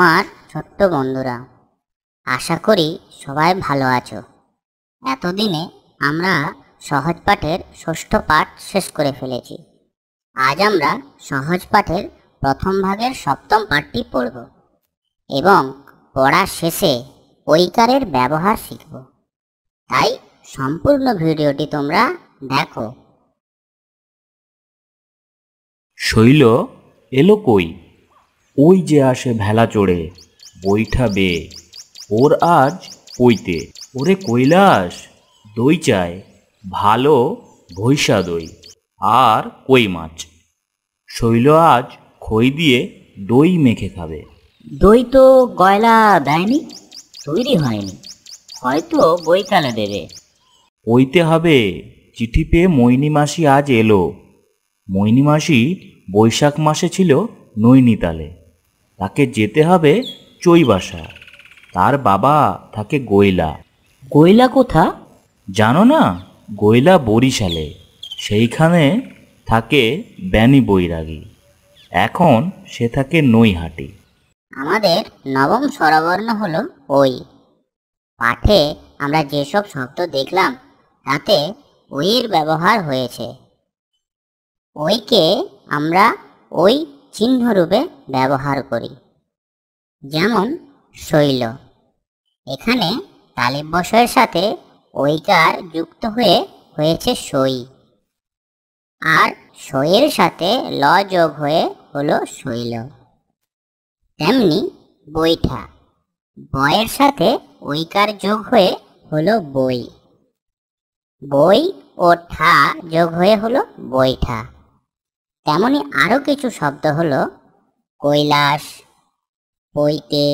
আমার ছোট্ট বন্ধুরা, আশা করি সবাই ভালো আছো। এতদিনে আমরা সহজ পাঠের ষষ্ঠ পাঠ শেষ করে ফেলেছি। আজ আমরা সহজ পাঠের প্রথম ভাগের সপ্তম পাঠটি পড়ব এবং পড়ার শেষে ঐকারের ব্যবহার শিখব। তাই সম্পূর্ণ ভিডিওটি তোমরা দেখো। শৈল এলো কই, ওই যে আসে ভেলা চড়ে, বৈঠা বে ওর আজ পইতে। ওরে কৈলাস, দই চায় ভালো ভৈষা দই আর কই মাছ। শৈল আজ খই দিয়ে দই মেখে খাবে। দই তো গয়লা দেয়নি, তৈরি হয়নি, হয়তো বৈকালে দেবে। পইতে হবে, চিঠি পেয়ে মৈনী মাসি আজ এলো। মৈনী মাসি বৈশাখ মাসে ছিল নৈনিতালে, তাকে যেতে হবে চৈবাসা। তার বাবা থাকে গৈলা। গয়লা কোথা? জানো না? গৈলা বরিশালে, সেইখানে থাকে ব্যানি বৈরাগী। এখন সে থাকে নৈহাটি। আমাদের নবম স্বরবর্ণ হলো ওই। পাঠে আমরা যেসব শব্দ দেখলাম তাতে ওইয়ের ব্যবহার হয়েছে। ওইকে আমরা ওই চিহ্নরূপে ব্যবহার করি, যেমন শৈল। এখানে তালিব বসয়ের সাথে ঐকার যুক্ত হয়ে হয়েছে সই, আর সইয়ের সাথে ল যোগ হয়ে হলো শৈল। তেমনি বৈঠা, বয়ের সাথে ঐকার যোগ হয়ে হলো বই। বই ও ঠা যোগ হয়ে হলো বৈঠা। তেমনি আরও কিছু শব্দ হলো কৈলাস, পৈতে,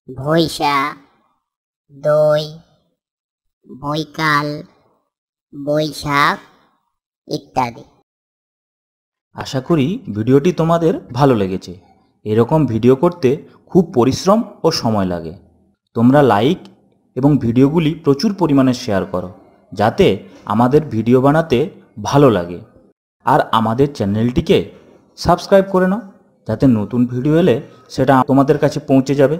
ভৈষা, দই, বৈকাল, বৈশাখ ইত্যাদি। আশা করি ভিডিওটি তোমাদের ভালো লেগেছে। এরকম ভিডিও করতে খুব পরিশ্রম ও সময় লাগে। তোমরা লাইক এবং ভিডিওগুলি প্রচুর পরিমাণে শেয়ার করো, যাতে আমাদের ভিডিও বানাতে ভালো লাগে। আর আমাদের চ্যানেলটিকে সাবস্ক্রাইব করে নাও, যাতে নতুন ভিডিও এলে সেটা তোমাদের কাছে পৌঁছে যাবে।